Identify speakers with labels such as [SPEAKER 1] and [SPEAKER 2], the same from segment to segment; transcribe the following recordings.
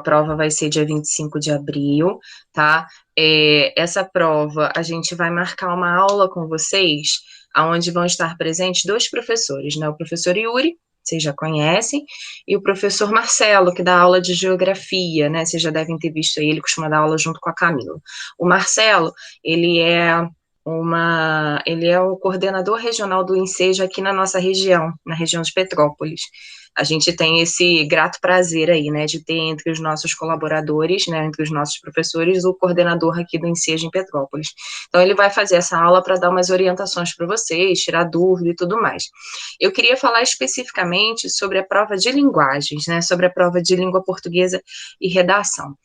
[SPEAKER 1] prova vai ser dia 25 de abril, tá? Essa prova, a gente vai marcar uma aula com vocês, onde vão estar presentes dois professores, né? O professor Yuri, vocês já conhecem, e o professor Marcelo, que dá aula de geografia, né? Vocês já devem ter visto aí, ele costuma dar aula junto com a Camila. O Marcelo, ele é o coordenador regional do Enseja aqui na nossa região, na região de Petrópolis. A gente tem esse grato prazer aí, né, de ter entre os nossos colaboradores, né, entre os nossos professores, o coordenador aqui do Enseja em Petrópolis. Então, ele vai fazer essa aula para dar umas orientações para vocês, tirar dúvida e tudo mais. Eu queria falar especificamente sobre a prova de linguagens, né, sobre a prova de língua portuguesa e redação.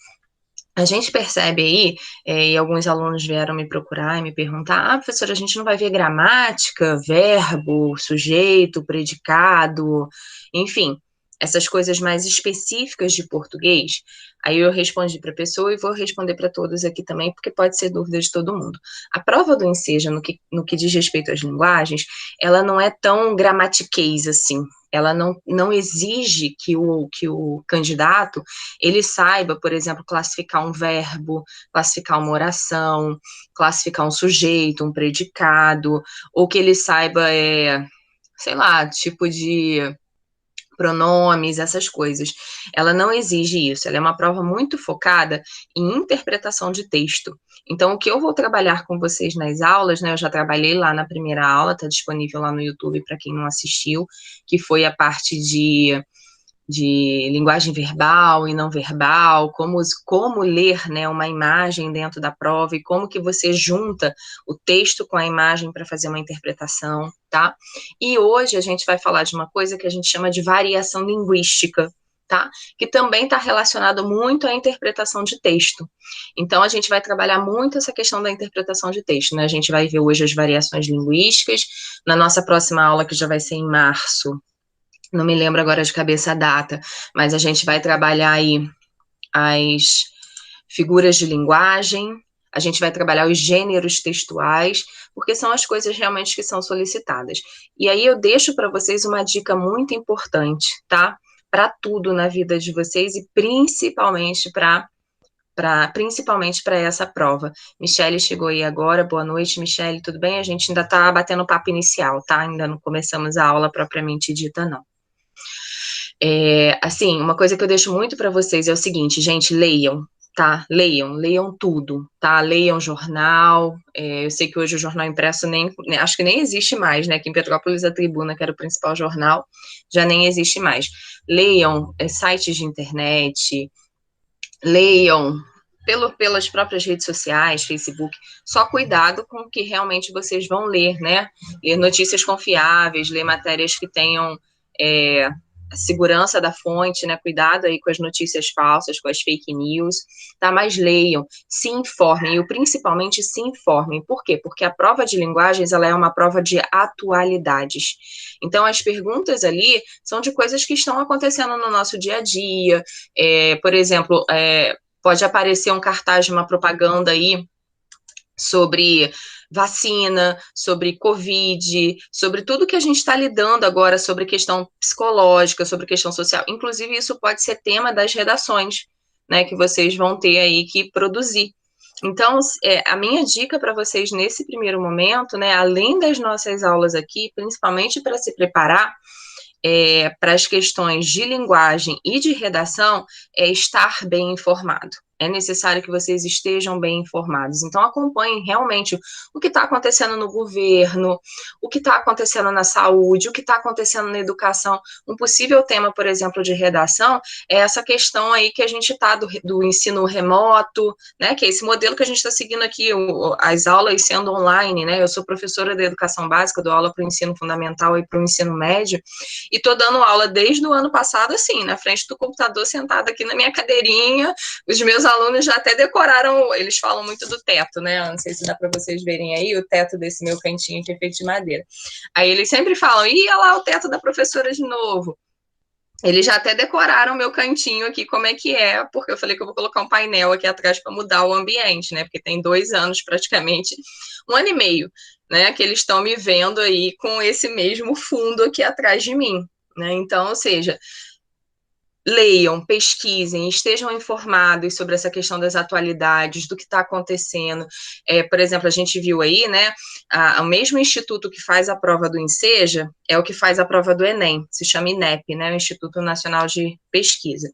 [SPEAKER 1] A gente percebe aí, e alguns alunos vieram me procurar e me perguntar, professora, a gente não vai ver gramática, verbo, sujeito, predicado, enfim, essas coisas mais específicas de português. Aí eu respondi para a pessoa e vou responder para todos aqui também, porque pode ser dúvida de todo mundo. A prova do Enseja, no que diz respeito às linguagens, ela não é tão gramatiquez assim. Ela não exige que o candidato ele saiba, por exemplo, classificar um verbo, classificar uma oração, classificar um sujeito, um predicado, ou que ele saiba, sei lá, tipo de pronomes, essas coisas. Ela não exige isso, ela é uma prova muito focada em interpretação de texto. Então, o que eu vou trabalhar com vocês nas aulas, né, eu já trabalhei lá na primeira aula, está disponível lá no YouTube para quem não assistiu, que foi a parte de linguagem verbal e não verbal, como ler, né, uma imagem dentro da prova e como que você junta o texto com a imagem para fazer uma interpretação, tá? E hoje a gente vai falar de uma coisa que a gente chama de variação linguística, tá? Que também está relacionado muito à interpretação de texto. Então, a gente vai trabalhar muito essa questão da interpretação de texto, né? A gente vai ver hoje as variações linguísticas, na nossa próxima aula, que já vai ser em março, não me lembro agora de cabeça a data, mas a gente vai trabalhar aí as figuras de linguagem, a gente vai trabalhar os gêneros textuais, porque são as coisas realmente que são solicitadas. E aí eu deixo para vocês uma dica muito importante, tá? Para tudo na vida de vocês e principalmente principalmente para essa prova. Michele chegou aí agora, boa noite, Michele, tudo bem? A gente ainda está batendo papo inicial, tá? Ainda não começamos a aula propriamente dita, não. Assim, uma coisa que eu deixo muito para vocês é o seguinte, gente, leiam, tá? Leiam tudo, tá? Leiam jornal. Eu sei que hoje o jornal impresso acho que nem existe mais, né? Aqui em Petrópolis a Tribuna, que era o principal jornal, já nem existe mais. Leiam sites de internet, leiam pelas próprias redes sociais, Facebook, só cuidado com o que realmente vocês vão ler, né? Ler notícias confiáveis, ler matérias que tenham a segurança da fonte, né? Cuidado aí com as notícias falsas, com as fake news, tá? Mas leiam, se informem, e principalmente se informem. Por quê? Porque a prova de linguagens, ela é uma prova de atualidades. Então, as perguntas ali são de coisas que estão acontecendo no nosso dia a dia. Por exemplo, pode aparecer um cartaz de uma propaganda aí sobre vacina, sobre Covid, sobre tudo que a gente está lidando agora, sobre questão psicológica, sobre questão social. Inclusive, isso pode ser tema das redações, né, que vocês vão ter aí que produzir. Então, a minha dica para vocês nesse primeiro momento, né, além das nossas aulas aqui, principalmente para se preparar para as questões de linguagem e de redação, é estar bem informado. É necessário que vocês estejam bem informados. Então, acompanhem realmente o que está acontecendo no governo, o que está acontecendo na saúde, o que está acontecendo na educação. Um possível tema, por exemplo, de redação é essa questão aí que a gente está do ensino remoto, né? Que é esse modelo que a gente está seguindo aqui, as aulas sendo online, né? Eu sou professora de educação básica, dou aula para o ensino fundamental e para o ensino médio, e estou dando aula desde o ano passado, assim, na frente do computador, sentada aqui na minha cadeirinha. Os meus alunos já até decoraram, eles falam muito do teto, né? Não sei se dá para vocês verem aí, o teto desse meu cantinho que é feito de madeira. Aí eles sempre falam, ih, olha lá o teto da professora de novo. Eles já até decoraram meu cantinho aqui, como é que é, porque eu falei que eu vou colocar um painel aqui atrás para mudar o ambiente, né? Porque tem 2 anos praticamente, 1 ano e meio, né? Que eles estão me vendo aí com esse mesmo fundo aqui atrás de mim, né? Então, ou seja, leiam, pesquisem, estejam informados sobre essa questão das atualidades, do que está acontecendo. Por exemplo, a gente viu aí, né, o mesmo instituto que faz a prova do Enseja é o que faz a prova do Enem, se chama INEP, né, o Instituto Nacional de Pesquisa.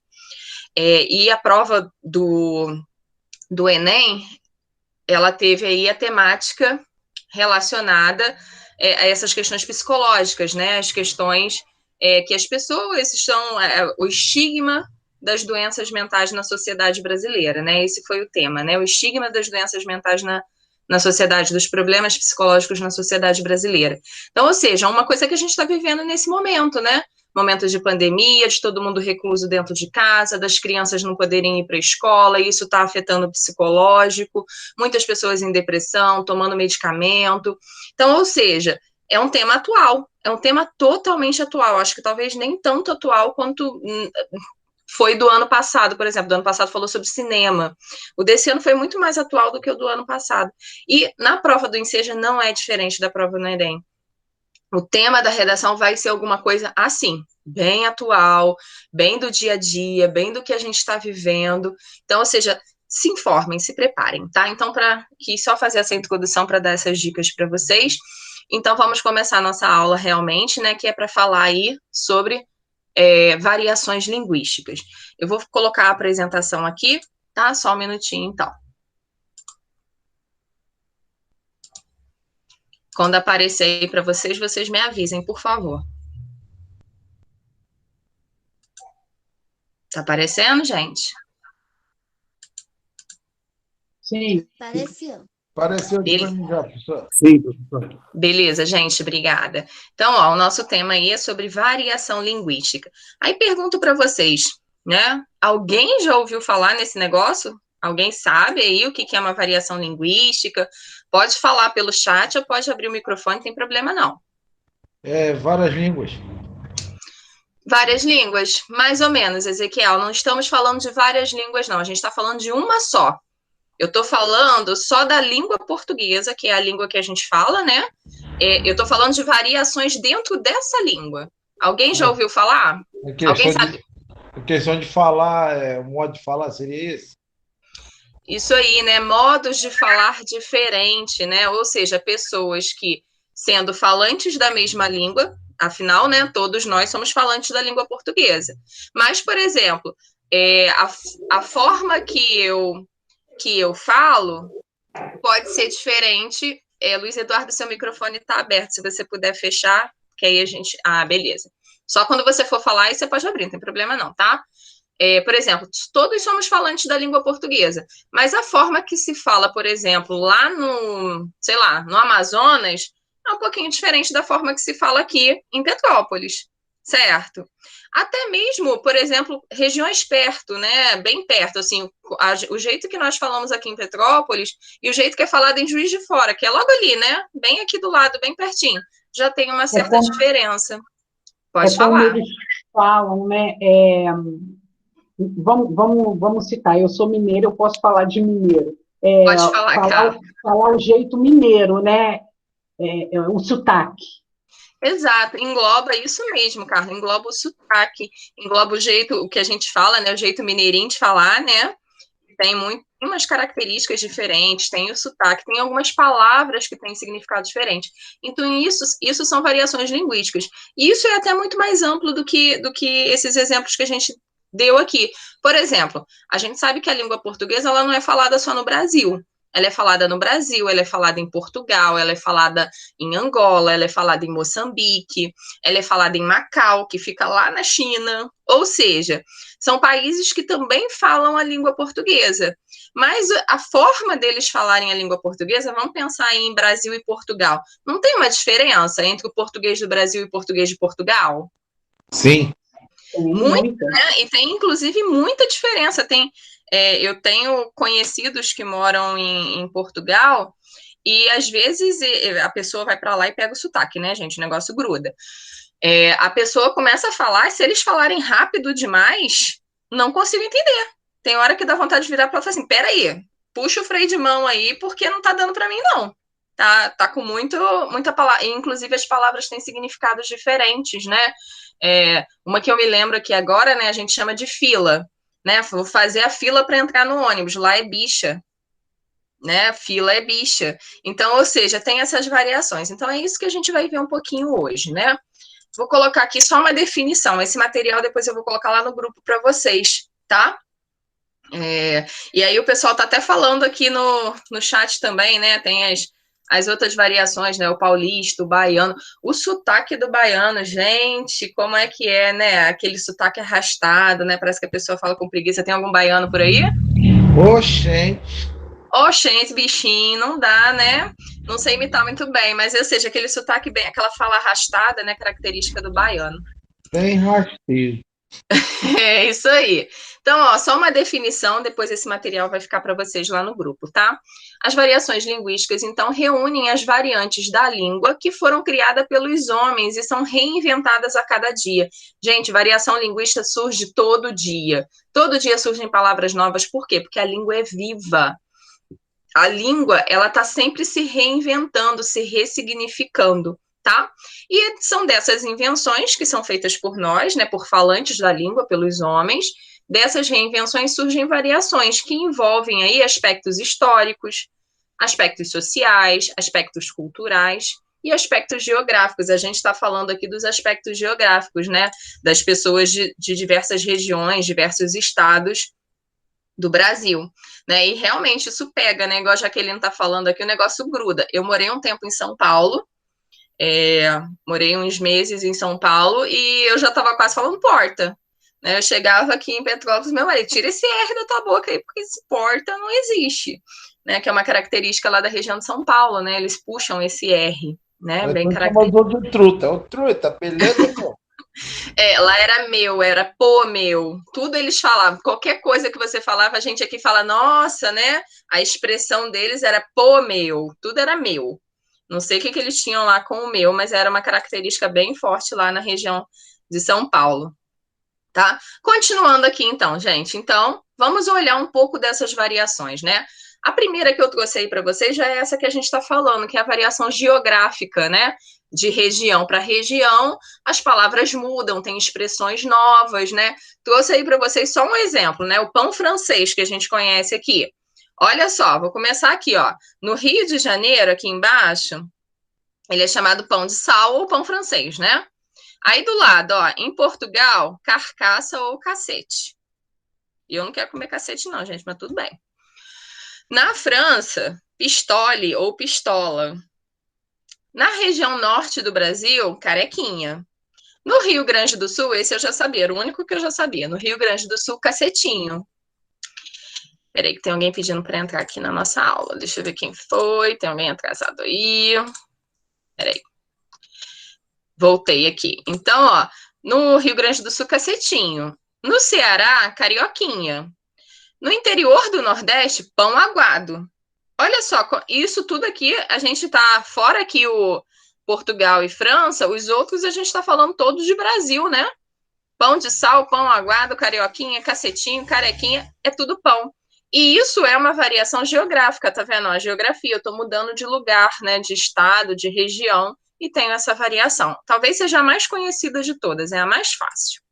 [SPEAKER 1] E a prova do Enem, ela teve aí a temática relacionada a essas questões psicológicas, né, as questões que as pessoas estão, o estigma das doenças mentais na sociedade brasileira, né, esse foi o tema, né, o estigma das doenças mentais na sociedade, dos problemas psicológicos na sociedade brasileira. Então, ou seja, uma coisa que a gente está vivendo nesse momento, né, momentos de pandemia, de todo mundo recluso dentro de casa, das crianças não poderem ir para a escola, isso está afetando o psicológico, muitas pessoas em depressão, tomando medicamento. Então, ou seja, é um tema atual, é um tema totalmente atual, acho que talvez nem tanto atual quanto foi do ano passado, por exemplo, do ano passado falou sobre cinema, o desse ano foi muito mais atual do que o do ano passado, e na prova do Enseja não é diferente da prova do Enem. O tema da redação vai ser alguma coisa assim, bem atual, bem do dia a dia, bem do que a gente está vivendo. Então, ou seja, se informem, se preparem, tá? Então, para aqui só fazer essa introdução para dar essas dicas para vocês. Então, vamos começar a nossa aula realmente, né? Que é para falar aí sobre variações linguísticas. Eu vou colocar a apresentação aqui, tá? Só um minutinho, então. Quando aparecer aí para vocês, vocês me avisem, por favor. Tá aparecendo, gente?
[SPEAKER 2] Sim.
[SPEAKER 3] Apareceu.
[SPEAKER 2] Apareceu aqui para mim já, professor.
[SPEAKER 3] Sim, professor.
[SPEAKER 1] Beleza, gente, obrigada. Então, ó, o nosso tema aí é sobre variação linguística. Aí pergunto para vocês, né? Alguém já ouviu falar nesse negócio? Alguém sabe aí o que é uma variação linguística? Pode falar pelo chat ou pode abrir o microfone, não tem problema não.
[SPEAKER 2] Várias línguas.
[SPEAKER 1] Várias línguas, mais ou menos, Ezequiel. Não estamos falando de várias línguas, não. A gente está falando de uma só. Eu estou falando só da língua portuguesa, que é a língua que a gente fala, né? Eu estou falando de variações dentro dessa língua. Alguém já ouviu falar? Alguém sabe?
[SPEAKER 2] A questão de falar, o modo de falar seria esse?
[SPEAKER 1] Isso aí, né? Modos de falar diferente, né? Ou seja, pessoas que, sendo falantes da mesma língua, afinal, né? Todos nós somos falantes da língua portuguesa. Mas, por exemplo, a forma que eu falo pode ser diferente. Luiz Eduardo, seu microfone está aberto, se você puder fechar, que aí a gente... Ah, beleza. Só quando você for falar, aí você pode abrir, não tem problema não, tá? Por exemplo, todos somos falantes da língua portuguesa, mas a forma que se fala, por exemplo, lá no, sei lá, no Amazonas, é um pouquinho diferente da forma que se fala aqui em Petrópolis, certo? Até mesmo, por exemplo, regiões perto, né, bem perto, assim, o jeito que nós falamos aqui em Petrópolis e o jeito que é falado em Juiz de Fora, que é logo ali, né, bem aqui do lado, bem pertinho, já tem uma certa diferença. Pode falar.
[SPEAKER 4] Como eles falam, né, vamos citar, eu sou mineiro, eu posso falar de mineiro.
[SPEAKER 1] Pode falar, cara.
[SPEAKER 4] Falar o jeito mineiro, né, o sotaque. Exato,
[SPEAKER 1] engloba isso mesmo, Carla, engloba o sotaque, engloba o jeito, o que a gente fala, né, o jeito mineirinho de falar, né, tem umas características diferentes, tem o sotaque, tem algumas palavras que têm significado diferente. Então, isso são variações linguísticas. E isso é até muito mais amplo do que esses exemplos que a gente deu aqui. Por exemplo, a gente sabe que a língua portuguesa ela não é falada só no Brasil. Ela é falada no Brasil, ela é falada em Portugal, ela é falada em Angola, ela é falada em Moçambique, ela é falada em Macau, que fica lá na China. Ou seja, são países que também falam a língua portuguesa. Mas a forma deles falarem a língua portuguesa, vamos pensar em Brasil e Portugal. Não tem uma diferença entre o português do Brasil e o português de Portugal?
[SPEAKER 2] Sim.
[SPEAKER 1] Muita, né? E tem, inclusive, muita diferença. Eu tenho conhecidos que moram em Portugal e, às vezes, a pessoa vai para lá e pega o sotaque, né, gente? O negócio gruda. A pessoa começa a falar, se eles falarem rápido demais, não consigo entender. Tem hora que dá vontade de virar para ela e falar assim, peraí, puxa o freio de mão aí, porque não tá dando para mim, não. Tá com muita palavra, inclusive as palavras têm significados diferentes, né? Uma que eu me lembro aqui agora, né, a gente chama de fila, né? Vou fazer a fila para entrar no ônibus, lá é bicha, né? Fila é bicha. Então, ou seja, tem essas variações. Então, é isso que a gente vai ver um pouquinho hoje, né? Vou colocar aqui só uma definição. Esse material depois eu vou colocar lá no grupo para vocês, tá? E aí o pessoal tá até falando aqui no chat também, né? Tem as outras variações, né? O paulista, o baiano. O sotaque do baiano, gente, como é que é, né? Aquele sotaque arrastado, né? Parece que a pessoa fala com preguiça. Tem algum baiano por aí?
[SPEAKER 2] Oxente.
[SPEAKER 1] Oxente, bichinho, não dá, né? Não sei imitar muito bem, mas ou seja, aquele sotaque bem, aquela fala arrastada, né? Característica do baiano.
[SPEAKER 2] Bem rasteiro.
[SPEAKER 1] É isso aí. Então, ó, só uma definição, depois esse material vai ficar para vocês lá no grupo, tá? As variações linguísticas, então, reúnem as variantes da língua que foram criadas pelos homens e são reinventadas a cada dia. Gente, variação linguística surge todo dia. Todo dia surgem palavras novas. Por quê? Porque a língua é viva. A língua, ela está sempre se reinventando, se ressignificando, tá? E são dessas invenções que são feitas por nós, né, por falantes da língua, pelos homens. Dessas reinvenções surgem variações que envolvem aí aspectos históricos, aspectos sociais, aspectos culturais e aspectos geográficos. A gente está falando aqui dos aspectos geográficos, né, das pessoas de diversas regiões, diversos estados do Brasil, né? E realmente isso pega, né? Igual a Jaqueline está falando aqui, o negócio gruda. Eu morei um tempo em São Paulo, morei uns meses em São Paulo e eu já estava quase falando porta, né? Eu chegava aqui em Petrópolis, meu marido, tira esse R da tua boca aí, porque esse porta não existe, né? Que é uma característica lá da região de São Paulo, né? Eles puxam esse R, né? Bem característico.
[SPEAKER 2] De truta. Ô, truta, beleza, pô?
[SPEAKER 1] Lá era meu, era pô meu, tudo eles falavam, qualquer coisa que você falava, a gente aqui fala, nossa, né? A expressão deles era pô meu, tudo era meu. Não sei o que eles tinham lá com o meu, mas era uma característica bem forte lá na região de São Paulo, tá? Continuando aqui então, gente, então vamos olhar um pouco dessas variações, né? A primeira que eu trouxe aí para vocês já é essa que a gente está falando, que é a variação geográfica, né? De região para região, as palavras mudam, tem expressões novas, né? Trouxe aí para vocês só um exemplo, né? O pão francês que a gente conhece aqui. Olha só, vou começar aqui, ó. No Rio de Janeiro, aqui embaixo, ele é chamado pão de sal ou pão francês, né? Aí do lado, ó, em Portugal, carcaça ou cacete. E eu não quero comer cacete não, gente, mas tudo bem. Na França, pistole ou pistola. Na região norte do Brasil, carequinha. No Rio Grande do Sul, esse eu já sabia, era o único que eu já sabia. No Rio Grande do Sul, cacetinho. Peraí que tem alguém pedindo para entrar aqui na nossa aula. Deixa eu ver quem foi. Tem alguém atrasado aí. Peraí. Voltei aqui. Então, ó, no Rio Grande do Sul, cacetinho. No Ceará, carioquinha. No interior do Nordeste, pão aguado. Olha só, isso tudo aqui, a gente tá fora aqui o Portugal e França, os outros a gente tá falando todos de Brasil, né? Pão de sal, pão aguado, carioquinha, cacetinho, carequinha, é tudo pão. E isso é uma variação geográfica, tá vendo? A geografia, eu tô mudando de lugar, né? De estado, de região, e tenho essa variação. Talvez seja a mais conhecida de todas, é a mais fácil.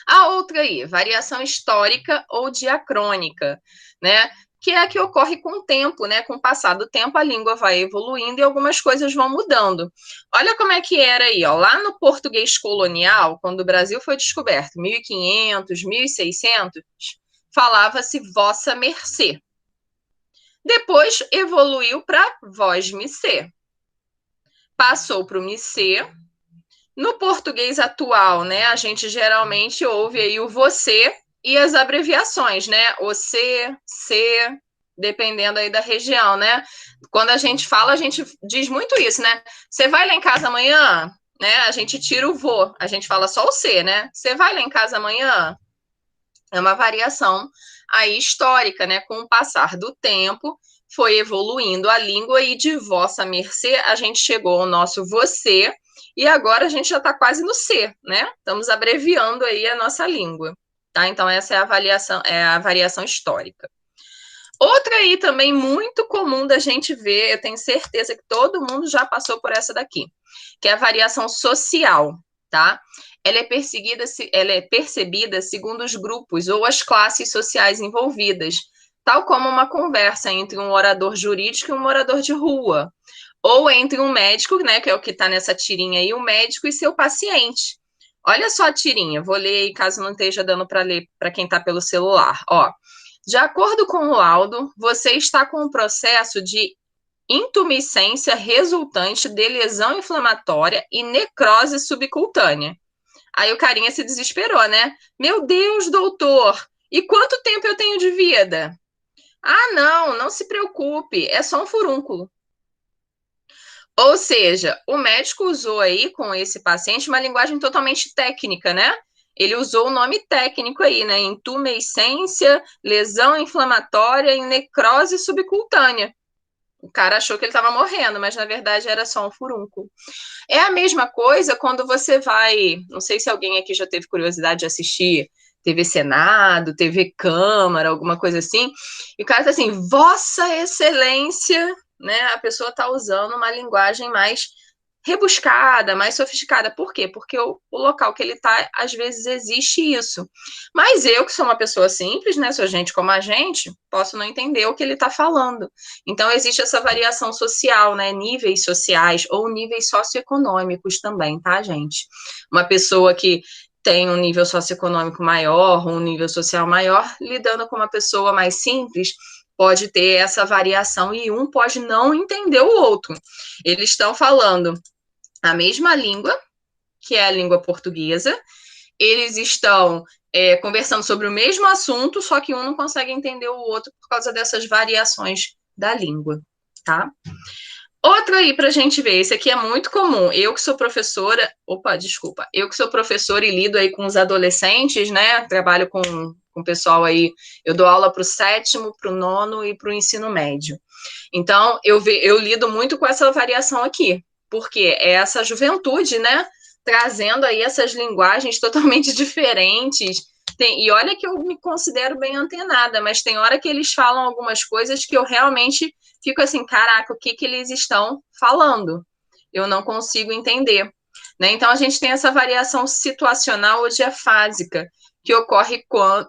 [SPEAKER 1] A outra aí, variação histórica ou diacrônica, né? Que é a que ocorre com o tempo, né? Com o passar do tempo, a língua vai evoluindo e algumas coisas vão mudando. Olha como é que era aí, ó. Lá no português colonial, quando o Brasil foi descoberto, 1500, 1600, falava-se vossa mercê. Depois evoluiu para vós me ser. Passou para o me ser. No português atual, né, a gente geralmente ouve aí o você e as abreviações, né? O C, C, dependendo aí da região, né? Quando a gente fala, a gente diz muito isso, né? Você vai lá em casa amanhã? Né? A gente tira o vô, a gente fala só o C, né? Você vai lá em casa amanhã? É uma variação aí histórica, né? Com o passar do tempo, foi evoluindo a língua e de vossa mercê a gente chegou ao nosso você e agora a gente já está quase no C, né? Estamos abreviando aí a nossa língua, tá? Então essa é a variação histórica. Outra aí também muito comum da gente ver, eu tenho certeza que todo mundo já passou por essa daqui, que é a variação social. tá? Ela é percebida segundo os grupos ou as classes sociais envolvidas, tal como uma conversa entre um orador jurídico e um morador de rua, ou entre um médico, né, que é o que está nessa tirinha aí, um médico e seu paciente. Olha só a tirinha, vou ler aí caso não esteja dando para ler para quem está pelo celular. Ó, de acordo com o laudo, você está com um processo de intumescência resultante de lesão inflamatória e necrose subcutânea. Aí o carinha se desesperou, né? Meu Deus, doutor, e quanto tempo eu tenho de vida? Ah, não se preocupe, é só um furúnculo. Ou seja, o médico usou aí com esse paciente uma linguagem totalmente técnica, né? Ele usou o nome técnico aí, né? Intumescência, lesão inflamatória e necrose subcutânea. O cara achou que ele estava morrendo, mas na verdade era só um furúnculo. É a mesma coisa quando você vai... Não sei se alguém aqui já teve curiosidade de assistir TV Senado, TV Câmara, alguma coisa assim. E o cara tá assim, Vossa Excelência, né? A pessoa tá usando uma linguagem mais rebuscada, mais sofisticada. Por quê? Porque o local que ele tá, às vezes, existe isso. Mas eu, que sou uma pessoa simples, né? Sou gente como a gente, posso não entender o que ele tá falando. Então, existe essa variação social, né? Níveis sociais ou níveis socioeconômicos também, tá, gente? Uma pessoa que tem um nível socioeconômico maior, um nível social maior, lidando com uma pessoa mais simples, pode ter essa variação e um pode não entender o outro. Eles estão falando a mesma língua, que é a língua portuguesa, eles estão conversando sobre o mesmo assunto, só que um não consegue entender o outro por causa dessas variações da língua, tá? Outro aí pra gente ver, esse aqui é muito comum, eu que sou professora, eu que sou professora e lido aí com os adolescentes, né, trabalho com o pessoal aí, eu dou aula para o 7º, para o 9º e para o ensino médio. Então, eu lido muito com essa variação aqui, porque é essa juventude, né, trazendo aí essas linguagens totalmente diferentes. E olha que eu me considero bem antenada, mas tem hora que eles falam algumas coisas que eu realmente fico assim, caraca, o que eles estão falando? Eu não consigo entender. Né? Então, a gente tem essa variação situacional ou diafásica, que ocorre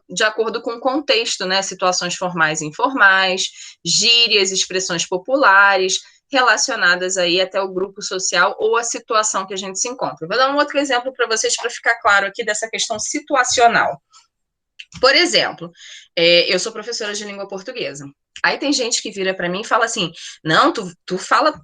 [SPEAKER 1] de acordo com o contexto, né? Situações formais e informais, gírias, expressões populares, relacionadas aí até o grupo social ou a situação que a gente se encontra. Vou dar um outro exemplo para vocês, para ficar claro aqui dessa questão situacional. Por exemplo, eu sou professora de língua portuguesa. Aí tem gente que vira para mim e fala assim, não, tu fala,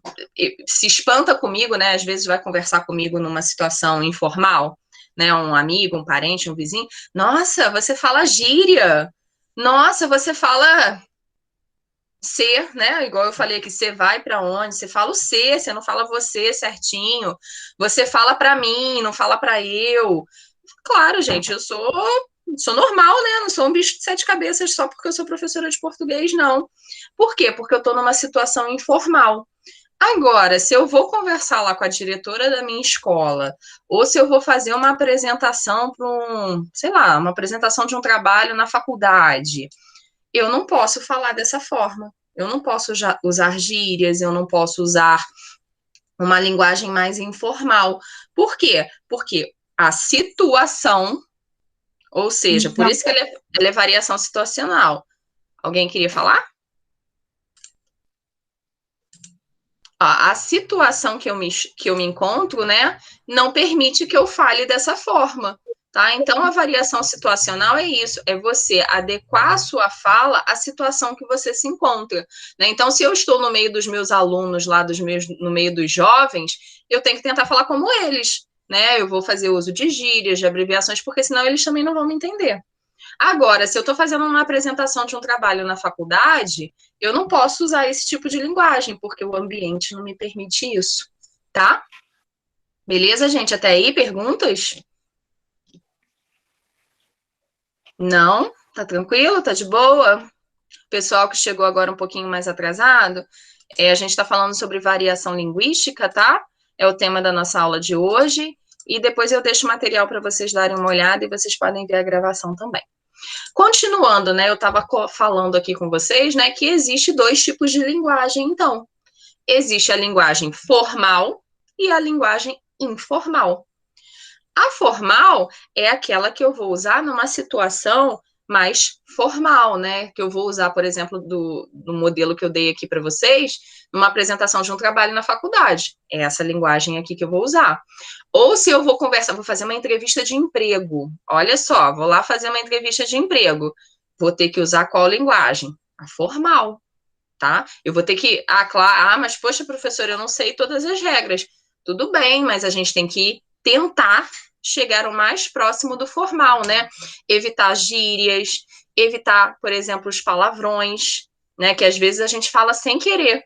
[SPEAKER 1] se espanta comigo, né? Às vezes vai conversar comigo numa situação informal, né? Um amigo, um parente, um vizinho. Nossa, você fala gíria. Nossa, você fala ser, né? Igual eu falei aqui, você vai para onde? Você fala o ser, você não fala você certinho. Você fala para mim, não fala para eu. Claro, gente, eu sou normal, né? Não sou um bicho de 7 cabeças só porque eu sou professora de português, não. Por quê? Porque eu estou numa situação informal. Agora, se eu vou conversar lá com a diretora da minha escola, ou se eu vou fazer uma apresentação para sei lá, uma apresentação de um trabalho na faculdade, eu não posso falar dessa forma. Eu não posso usar gírias, eu não posso usar uma linguagem mais informal. Por quê? Porque a situação, ou seja, por isso que ela é variação situacional. Alguém queria falar? A situação que eu me encontro, né, não permite que eu fale dessa forma, tá? Então, a variação situacional é isso, é você adequar a sua fala à situação que você se encontra, né? Então, se eu estou no meio dos meus alunos lá, no meio dos jovens, eu tenho que tentar falar como eles, né? Eu vou fazer uso de gírias, de abreviações, porque senão eles também não vão me entender. Agora, se eu estou fazendo uma apresentação de um trabalho na faculdade, eu não posso usar esse tipo de linguagem, porque o ambiente não me permite isso, tá? Beleza, gente? Até aí, perguntas? Não? Tá tranquilo? Tá de boa? Pessoal que chegou agora um pouquinho mais atrasado, a gente está falando sobre variação linguística, tá? É o tema da nossa aula de hoje. E depois eu deixo o material para vocês darem uma olhada e vocês podem ver a gravação também. Continuando, né, eu estava falando aqui com vocês, né, que existe 2 tipos de linguagem, então. Existe a linguagem formal e a linguagem informal. A formal é aquela que eu vou usar numa situação mais formal, né? Que eu vou usar, por exemplo, do modelo que eu dei aqui para vocês, numa apresentação de um trabalho na faculdade. É essa linguagem aqui que eu vou usar. Ou se eu vou conversar, vou fazer uma entrevista de emprego. Olha só, vou lá fazer uma entrevista de emprego. Vou ter que usar qual linguagem? A formal, tá? Eu vou ter que, mas poxa, professor, eu não sei todas as regras. Tudo bem, mas a gente tem que tentar chegar o mais próximo do formal, né? Evitar gírias, evitar, por exemplo, os palavrões, né? Que às vezes a gente fala sem querer.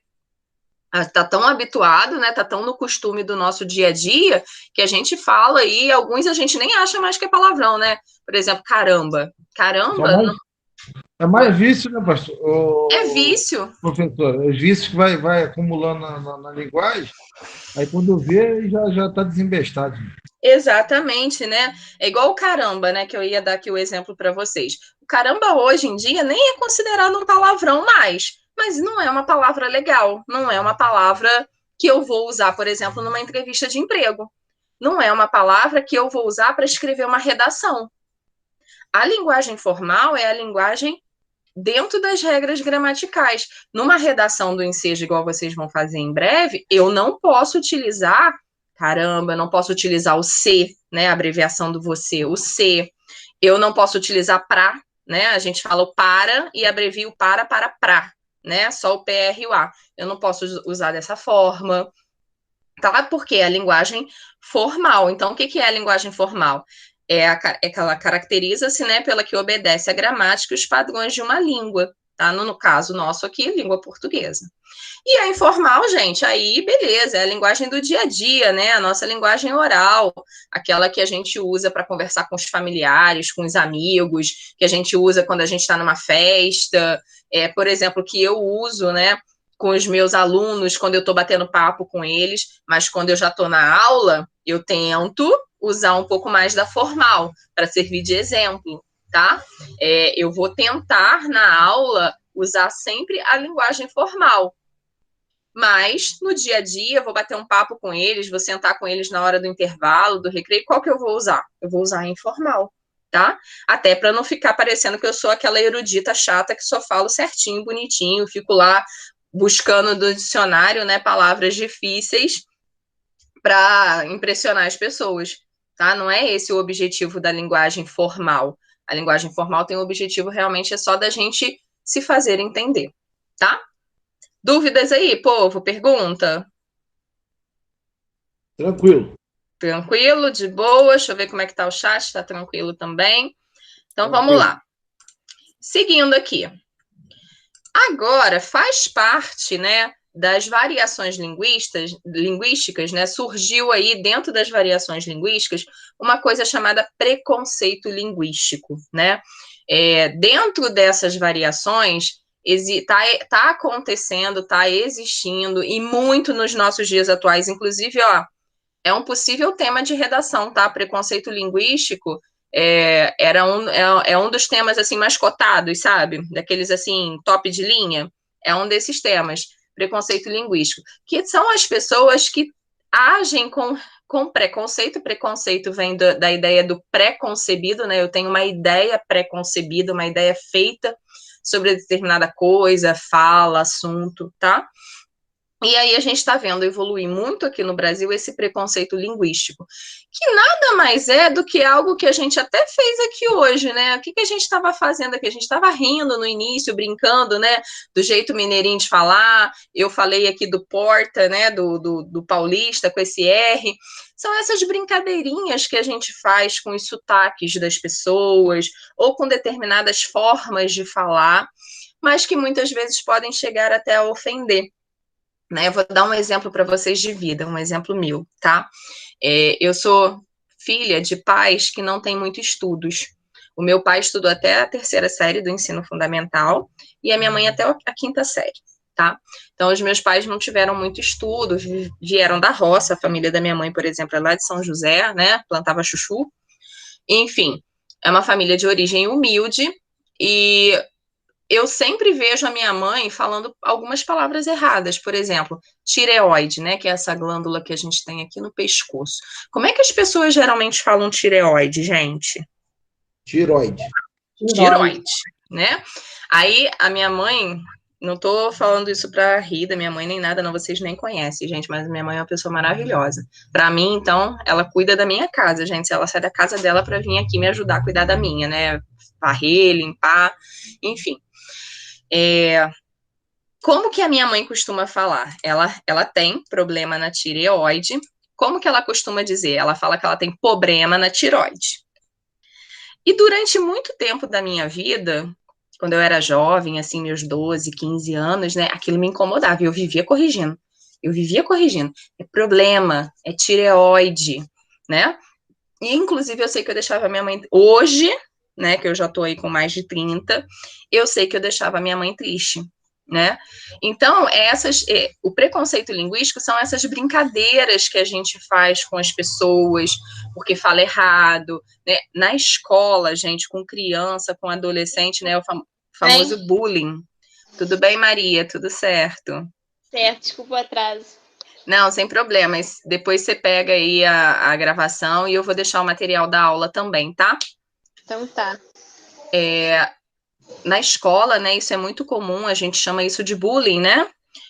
[SPEAKER 1] Tá tão habituado, né? Tá tão no costume do nosso dia a dia que a gente fala e alguns a gente nem acha mais que é palavrão, né? Por exemplo, caramba. Caramba.
[SPEAKER 2] É mais vício, né, pastor?
[SPEAKER 1] É vício.
[SPEAKER 2] Professor, os vícios que vai acumulando na linguagem, aí quando vê, já está desembestado.
[SPEAKER 1] Exatamente, né? É igual o caramba, né? Que eu ia dar aqui o exemplo para vocês. O caramba hoje em dia nem é considerado um palavrão mais, mas não é uma palavra legal, não é uma palavra que eu vou usar, por exemplo, numa entrevista de emprego. Não é uma palavra que eu vou usar para escrever uma redação. A linguagem formal é a linguagem dentro das regras gramaticais. Numa redação do ensejo, igual vocês vão fazer em breve, eu não posso utilizar, caramba, eu não posso utilizar o C, né, a abreviação do você, o C. Eu não posso utilizar pra, né, a gente fala o para e abrevia o para, né, só o PR e o A. Eu não posso usar dessa forma, tá? Porque é a linguagem formal. Então, o que é a linguagem formal? É que ela caracteriza-se, né, pela que obedece à gramática e os padrões de uma língua, tá? No caso nosso aqui, língua portuguesa. E a informal, gente, aí beleza, é a linguagem do dia a dia, né? A nossa linguagem oral, aquela que a gente usa para conversar com os familiares, com os amigos, que a gente usa quando a gente está numa festa, por exemplo, que eu uso, né? Com os meus alunos, quando eu estou batendo papo com eles, mas quando eu já estou na aula, eu tento usar um pouco mais da formal, para servir de exemplo, tá? Eu vou tentar, na aula, usar sempre a linguagem formal, mas no dia a dia, eu vou bater um papo com eles, vou sentar com eles na hora do intervalo, do recreio, qual que eu vou usar? Eu vou usar a informal, tá? Até para não ficar parecendo que eu sou aquela erudita chata que só falo certinho, bonitinho, fico lá buscando no dicionário, né, palavras difíceis para impressionar as pessoas, tá? Não é esse o objetivo da linguagem formal. A linguagem formal tem o objetivo realmente só da gente se fazer entender, tá? Dúvidas aí, povo? Pergunta?
[SPEAKER 2] Tranquilo.
[SPEAKER 1] Tranquilo, de boa. Deixa eu ver como é que tá o chat, tá tranquilo também. Então, vamos lá. Seguindo aqui. Agora, faz parte, né, das variações linguísticas, né, surgiu aí dentro das variações linguísticas uma coisa chamada preconceito linguístico, né? Dentro dessas variações, tá acontecendo, tá existindo, e muito nos nossos dias atuais, inclusive, ó, é um possível tema de redação, tá? Preconceito linguístico é um dos temas assim mais cotados, sabe? Daqueles assim top de linha. É um desses temas, preconceito linguístico, que são as pessoas que agem com preconceito. Preconceito vem da ideia do pré-concebido, né? Eu tenho uma ideia pré-concebida, uma ideia feita sobre determinada coisa, fala, assunto, tá? E aí a gente está vendo evoluir muito aqui no Brasil esse preconceito linguístico, que nada mais é do que algo que a gente até fez aqui hoje, né? O que a gente estava fazendo aqui? A gente estava rindo no início, brincando, né? Do jeito mineirinho de falar. Eu falei aqui do porta, né? Do paulista com esse R. São essas brincadeirinhas que a gente faz com os sotaques das pessoas ou com determinadas formas de falar, mas que muitas vezes podem chegar até a ofender. Né, eu vou dar um exemplo para vocês de vida, um exemplo meu, tá? Eu sou filha de pais que não têm muito estudos. O meu pai estudou até a 3ª série do ensino fundamental e a minha mãe até a 5ª série, tá? Então, os meus pais não tiveram muito estudo, vieram da roça, a família da minha mãe, por exemplo, é lá de São José, né? Plantava chuchu. Enfim, é uma família de origem humilde e eu sempre vejo a minha mãe falando algumas palavras erradas, por exemplo, tireoide, né, que é essa glândula que a gente tem aqui no pescoço. Como é que as pessoas geralmente falam tireoide, gente?
[SPEAKER 2] Tiroide.
[SPEAKER 1] Tiroide, né? Aí a minha mãe, não tô falando isso pra rir da minha mãe nem nada, não, vocês nem conhecem, gente, mas minha mãe é uma pessoa maravilhosa. Pra mim, então, ela cuida da minha casa, gente. Ela sai da casa dela pra vir aqui me ajudar a cuidar da minha, né? Varrer, limpar, enfim. Como que a minha mãe costuma falar? Ela tem problema na tireoide. Como que ela costuma dizer? Ela fala que ela tem problema na tireoide. E durante muito tempo da minha vida, quando eu era jovem, assim, meus 12, 15 anos, né, aquilo me incomodava e eu vivia corrigindo. É problema, é tireoide, né? E, inclusive, eu sei que eu deixava minha mãe... Hoje, né, que eu já tô aí com mais de 30, eu sei que eu deixava minha mãe triste, né? Então, o preconceito linguístico são essas brincadeiras que a gente faz com as pessoas, porque fala errado, né? Na escola, gente, com criança, com adolescente, né, o famoso bullying. Tudo bem, Maria? Tudo certo?
[SPEAKER 3] Certo, desculpa o atraso.
[SPEAKER 1] Não, sem problemas. Depois você pega aí a gravação e eu vou deixar o material da aula também, tá?
[SPEAKER 3] Então tá.
[SPEAKER 1] Na escola, né, isso é muito comum, a gente chama isso de bullying, né?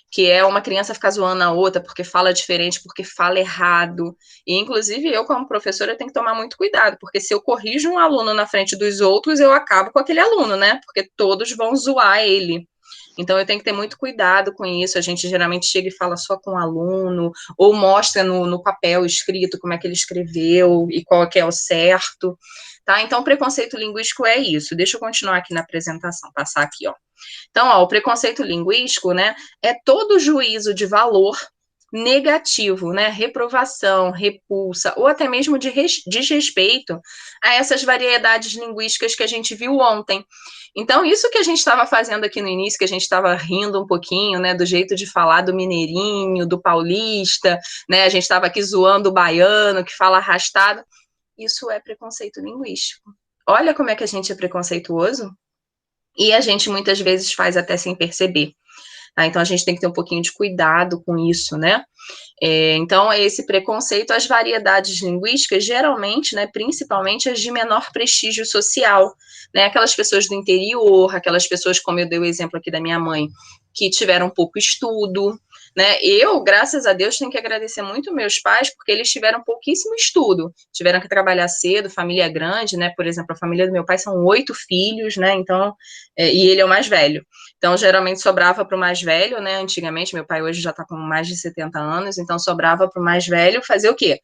[SPEAKER 1] Que é uma criança ficar zoando a outra porque fala diferente, porque fala errado. E, inclusive, eu, como professora, tenho que tomar muito cuidado, porque se eu corrijo um aluno na frente dos outros, eu acabo com aquele aluno, né? Porque todos vão zoar ele. Então, eu tenho que ter muito cuidado com isso. A gente geralmente chega e fala só com o aluno, ou mostra no papel escrito como é que ele escreveu e qual que é o certo, tá? Então, o preconceito linguístico é isso. Deixa eu continuar aqui na apresentação, passar aqui, ó. Então, ó, o preconceito linguístico, né, é todo juízo de valor negativo, né, reprovação, repulsa, ou até mesmo de desrespeito a essas variedades linguísticas que a gente viu ontem. Então, isso que a gente estava fazendo aqui no início, que a gente estava rindo um pouquinho, né, do jeito de falar do mineirinho, do paulista, né, a gente estava aqui zoando o baiano, que fala arrastado, isso é preconceito linguístico. Olha como é que a gente é preconceituoso, e a gente muitas vezes faz até sem perceber. Tá? Então, a gente tem que ter um pouquinho de cuidado com isso, né? Então, esse preconceito, as variedades linguísticas, geralmente, né, principalmente as de menor prestígio social, né? Aquelas pessoas do interior, aquelas pessoas, como eu dei o exemplo aqui da minha mãe, que tiveram pouco estudo, né? Eu, graças a Deus, tenho que agradecer muito meus pais, porque eles tiveram pouquíssimo estudo, tiveram que trabalhar cedo, família grande, né? Por exemplo, a família do meu pai são 8 filhos, né? Então, e ele é o mais velho. Então, geralmente sobrava para o mais velho, né? Antigamente, meu pai hoje já está com mais de 70 anos, então sobrava para o mais velho fazer o quê?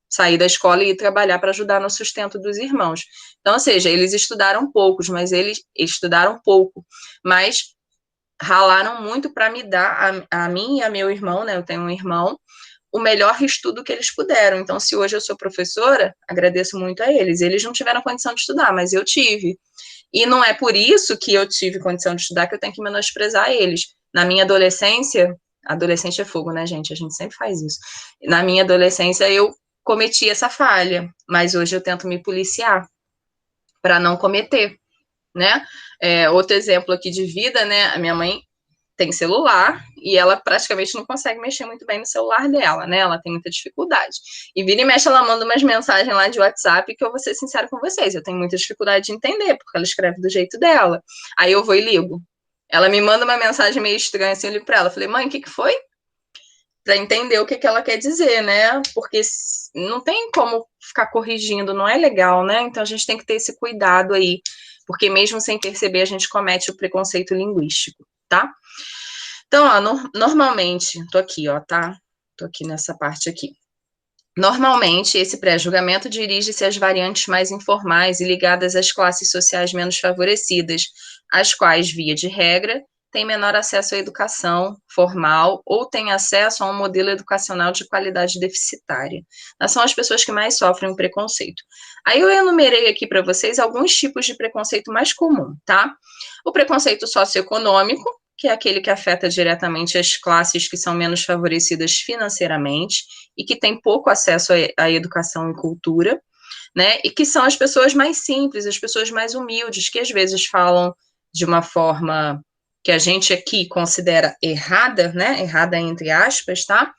[SPEAKER 1] Sair da escola e ir trabalhar para ajudar no sustento dos irmãos. Então, ou seja, eles estudaram poucos, mas eles estudaram pouco, mas ralaram muito para me dar, a mim e a meu irmão, né? Eu tenho um irmão, o melhor estudo que eles puderam. Então, se hoje eu sou professora, agradeço muito a eles. Eles não tiveram condição de estudar, mas eu tive. E não é por isso que eu tive condição de estudar que eu tenho que menosprezar eles. Na minha adolescência, adolescente é fogo, né, gente? A gente sempre faz isso. Na minha adolescência, eu cometi essa falha, mas hoje eu tento me policiar para não cometer, né? Outro exemplo aqui de vida, né? A minha mãe tem celular e ela praticamente não consegue mexer muito bem no celular dela, né? Ela tem muita dificuldade. E vira e mexe, ela manda umas mensagens lá de WhatsApp que eu vou ser sincera com vocês, eu tenho muita dificuldade de entender, porque ela escreve do jeito dela. Aí eu vou e ligo. Ela me manda uma mensagem meio estranha assim, eu ligo pra ela, falei, mãe, o que foi? Pra entender o que ela quer dizer, né? Porque não tem como ficar corrigindo, não é legal, né? Então a gente tem que ter esse cuidado aí, porque mesmo sem perceber, a gente comete o preconceito linguístico, tá? Então, ó, normalmente, tô aqui, ó, tá? Tô aqui nessa parte aqui. Normalmente, esse pré-julgamento dirige-se às variantes mais informais e ligadas às classes sociais menos favorecidas, as quais, via de regra, têm menor acesso à educação formal ou têm acesso a um modelo educacional de qualidade deficitária. São as pessoas que mais sofrem o preconceito. Aí eu enumerei aqui para vocês alguns tipos de preconceito mais comum, tá? O preconceito socioeconômico, que é aquele que afeta diretamente as classes que são menos favorecidas financeiramente e que têm pouco acesso à educação e cultura, né? E que são as pessoas mais simples, as pessoas mais humildes, que às vezes falam de uma forma que a gente aqui considera errada, né? Errada entre aspas, tá?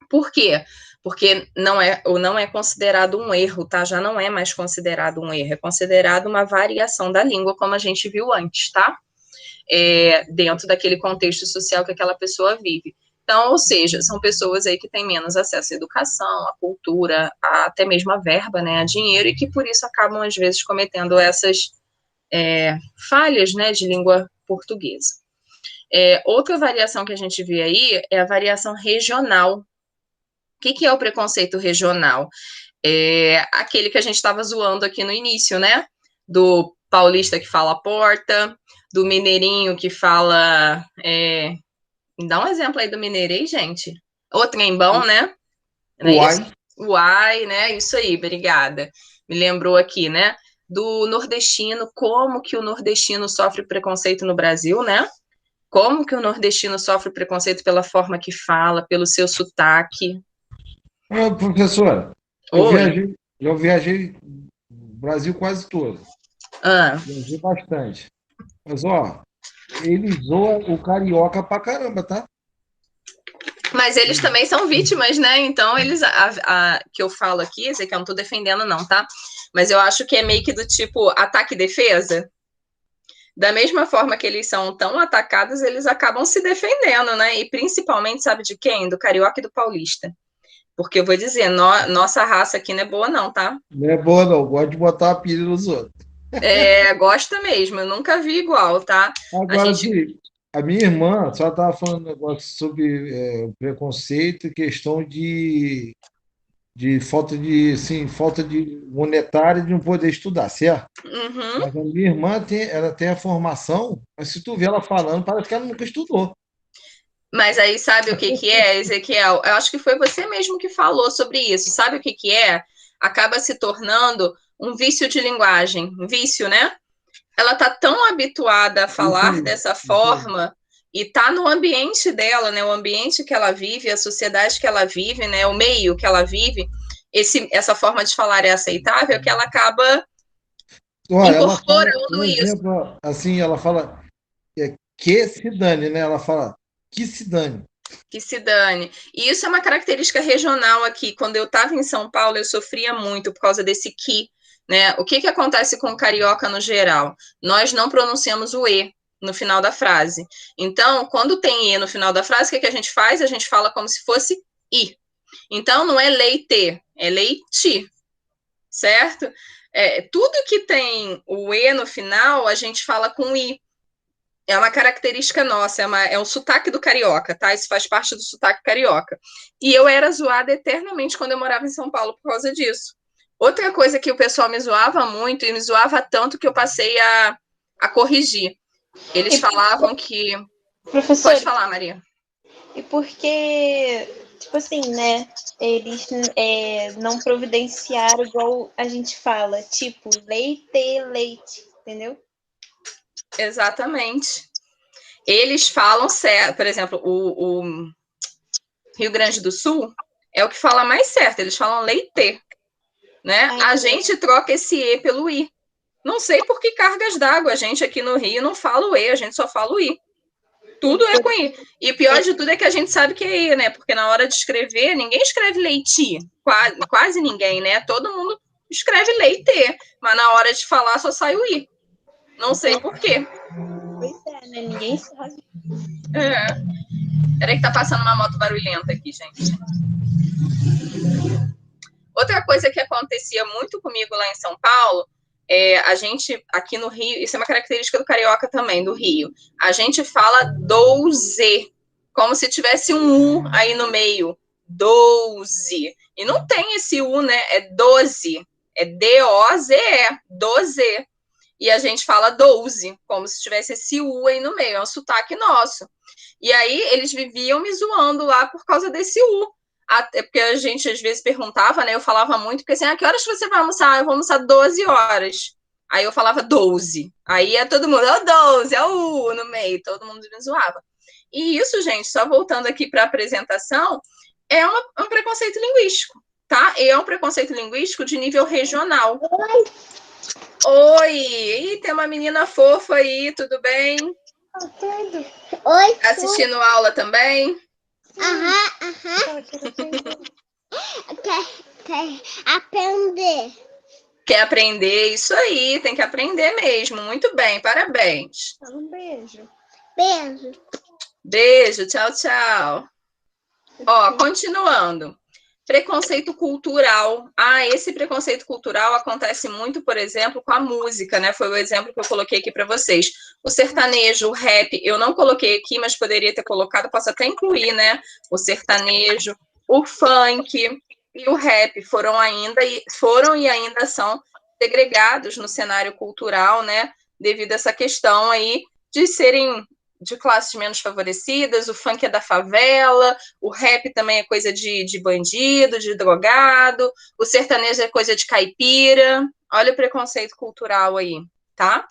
[SPEAKER 1] Por quê? Porque não é considerado um erro, tá? Já não é mais considerado um erro, é considerado uma variação da língua, como a gente viu antes, tá? Dentro daquele contexto social que aquela pessoa vive. Então, ou seja, são pessoas aí que têm menos acesso à educação, à cultura, até mesmo à verba, né, a dinheiro, e que por isso acabam, às vezes, cometendo essas falhas, né, de língua portuguesa. Outra variação que a gente vê aí é a variação regional. O que é o preconceito regional? Aquele que a gente estava zoando aqui no início, né? Do paulista que fala porta, do mineirinho que fala... Dá um exemplo aí do mineirês, gente. O trembão, né? Uai, né? Isso aí, obrigada. Me lembrou aqui, né? Do nordestino, como que o nordestino sofre preconceito no Brasil, né? Como que o nordestino sofre preconceito pela forma que fala, pelo seu sotaque.
[SPEAKER 2] Professora, eu viajei o Brasil quase todo. Viajei bastante. Mas, ele zoa o carioca pra caramba, tá?
[SPEAKER 1] Mas eles também são vítimas, né? Então, eles, que eu falo aqui, esse aqui eu não tô defendendo não, tá? Mas eu acho que é meio que do tipo ataque e defesa. Da mesma forma que eles são tão atacados, eles acabam se defendendo, né? E principalmente, sabe de quem? Do carioca e do paulista. Porque eu vou dizer, nossa raça aqui não é boa não, tá?
[SPEAKER 2] Não é boa não, gosta de botar a pilha nos outros.
[SPEAKER 1] Gosta mesmo, eu nunca vi igual, tá?
[SPEAKER 2] Agora, a minha irmã só estava falando um negócio sobre preconceito e questão de falta de monetária de não poder estudar, certo?
[SPEAKER 1] Uhum.
[SPEAKER 2] Mas a minha irmã ela tem a formação, mas se tu vê ela falando, parece que ela nunca estudou.
[SPEAKER 1] Mas aí sabe o que é, Ezequiel? Eu acho que foi você mesmo que falou sobre isso. Sabe o que é? Acaba se tornando um vício de linguagem, um vício, né? Ela tá tão habituada a falar dessa forma e tá no ambiente dela, né? O ambiente que ela vive, a sociedade que ela vive, né? O meio que ela vive, essa forma de falar é aceitável, que ela acaba incorporando isso.
[SPEAKER 2] Exemplo, assim, ela fala que se dane, né? Ela fala que se dane.
[SPEAKER 1] Que se dane. E isso é uma característica regional aqui. Quando eu estava em São Paulo, eu sofria muito por causa desse que, né? O que acontece com o carioca no geral? Nós não pronunciamos o E no final da frase. Então, quando tem E no final da frase, o que a gente faz? A gente fala como se fosse I. Então, não é leite, é leite, certo? Tudo que tem o E no final, a gente fala com I. É uma característica nossa, é um sotaque do carioca, tá? Isso faz parte do sotaque carioca. E eu era zoada eternamente quando eu morava em São Paulo por causa disso. Outra coisa que o pessoal me zoava muito, e me zoava tanto que eu passei a corrigir. Eles falavam que...
[SPEAKER 3] Professor,
[SPEAKER 1] pode falar, Maria.
[SPEAKER 3] E porque, tipo assim, né? Eles não providenciaram igual a gente fala, tipo, leite, entendeu?
[SPEAKER 1] Exatamente. Eles falam certo, por exemplo, o Rio Grande do Sul é o que fala mais certo, eles falam leite, né? A gente troca esse E pelo I. Não sei por que cargas d'água, a gente aqui no Rio não fala o E, a gente só fala o I. Tudo é com I. E o pior de tudo é que a gente sabe que é I, né? Porque na hora de escrever, ninguém escreve leite, quase ninguém, né? Todo mundo escreve leite, mas na hora de falar só sai o I. Não sei por quê.
[SPEAKER 3] Pois é, né? Ninguém sabe.
[SPEAKER 1] Peraí que tá passando uma moto barulhenta aqui, gente. Outra coisa que acontecia muito comigo lá em São Paulo, a gente, aqui no Rio, isso é uma característica do carioca também, do Rio, a gente fala 12, como se tivesse um U aí no meio, 12, e não tem esse U, né, é 12, é D-O-Z-E, 12, e a gente fala 12, como se tivesse esse U aí no meio, é um sotaque nosso. E aí eles viviam me zoando lá por causa desse U. Até porque a gente às vezes perguntava, né? Eu falava muito, porque assim, que horas você vai almoçar? Eu vou almoçar 12 horas. Aí eu falava 12. Aí todo mundo, 12, é o U no meio, todo mundo me zoava. E isso, gente, só voltando aqui para a apresentação, é um preconceito linguístico, tá? E é um preconceito linguístico de nível regional. Oi! Ih, tem uma menina fofa aí, tudo bem?
[SPEAKER 5] Tudo. Oi,
[SPEAKER 1] assistindo aula também?
[SPEAKER 5] Aham. Quer aprender.
[SPEAKER 1] Quer aprender? Isso aí, tem que aprender mesmo. Muito bem, parabéns.
[SPEAKER 3] Um beijo.
[SPEAKER 5] Beijo.
[SPEAKER 1] Beijo, tchau, tchau. Ó, continuando. Preconceito cultural. Ah, esse preconceito cultural acontece muito, por exemplo, com a música, né? Foi o exemplo que eu coloquei aqui para vocês. O sertanejo, o rap, eu não coloquei aqui, mas poderia ter colocado, posso até incluir, né? O sertanejo, o funk e o rap foram e ainda são segregados no cenário cultural, né? Devido a essa questão aí de serem de classes menos favorecidas, o funk é da favela, o rap também é coisa de bandido, de drogado, o sertanejo é coisa de caipira. Olha o preconceito cultural aí, tá?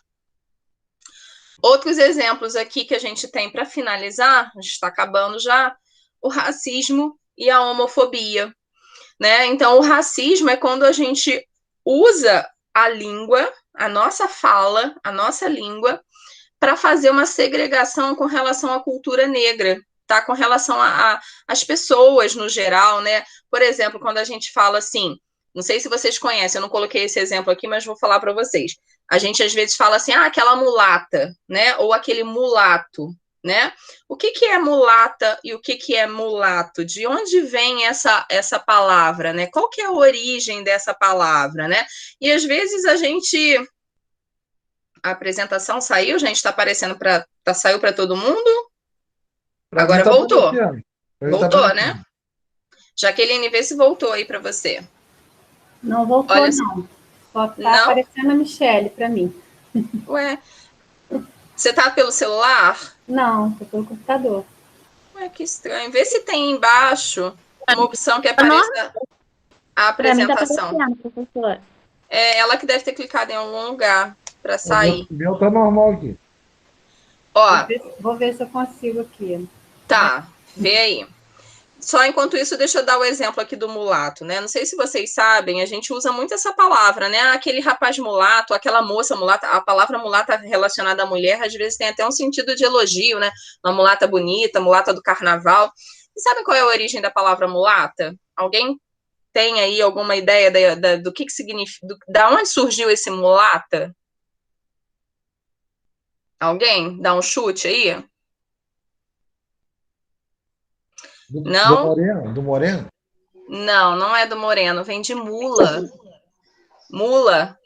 [SPEAKER 1] Outros exemplos aqui que a gente tem para finalizar, a gente está acabando já, o racismo e a homofobia, né? Então, o racismo é quando a gente usa a língua, a nossa fala, a nossa língua, para fazer uma segregação com relação à cultura negra, tá? Com relação às pessoas no geral, né? Por exemplo, quando a gente fala assim, não sei se vocês conhecem, eu não coloquei esse exemplo aqui, mas vou falar para vocês. A gente às vezes fala assim, aquela mulata, né? Ou aquele mulato, né? O que é mulata e o que é mulato? De onde vem essa palavra, né? Qual que é a origem dessa palavra, né? E às vezes a gente... A apresentação saiu, gente? Está aparecendo para... saiu para todo mundo?
[SPEAKER 2] Pra mim
[SPEAKER 1] Agora
[SPEAKER 2] tá
[SPEAKER 1] voltou.
[SPEAKER 2] aparecendo. Pra mim tá
[SPEAKER 1] Voltou,
[SPEAKER 2] aparecendo.
[SPEAKER 1] né? Jaqueline, vê se voltou aí para você.
[SPEAKER 4] Não voltou,
[SPEAKER 1] Olha,
[SPEAKER 4] não. Só tá
[SPEAKER 1] não?
[SPEAKER 4] aparecendo a Michelle para mim.
[SPEAKER 1] Ué, você tá pelo celular?
[SPEAKER 4] Não, tô pelo computador.
[SPEAKER 1] Ué, que estranho. Vê se tem embaixo uma opção que apareça a apresentação.
[SPEAKER 5] Pra mim tá aparecendo, professora.
[SPEAKER 1] É ela que deve ter clicado em algum lugar para sair.
[SPEAKER 2] O meu tá normal aqui.
[SPEAKER 1] Ó,
[SPEAKER 4] Vou ver se eu consigo aqui.
[SPEAKER 1] tá. Vê aí. Só enquanto isso, deixa eu dar o exemplo aqui do mulato, né? Não sei se vocês sabem, a gente usa muito essa palavra, né? Aquele rapaz mulato, aquela moça mulata, a palavra mulata relacionada à mulher, às vezes tem até um sentido de elogio, né? Uma mulata bonita, mulata do carnaval. E sabe qual é a origem da palavra mulata? Alguém tem aí alguma ideia do que significa, da onde surgiu esse mulata? Alguém? Dá um chute aí?
[SPEAKER 2] Do Moreno? Do Moreno?
[SPEAKER 1] Não, não é do moreno, vem de mula. Mula.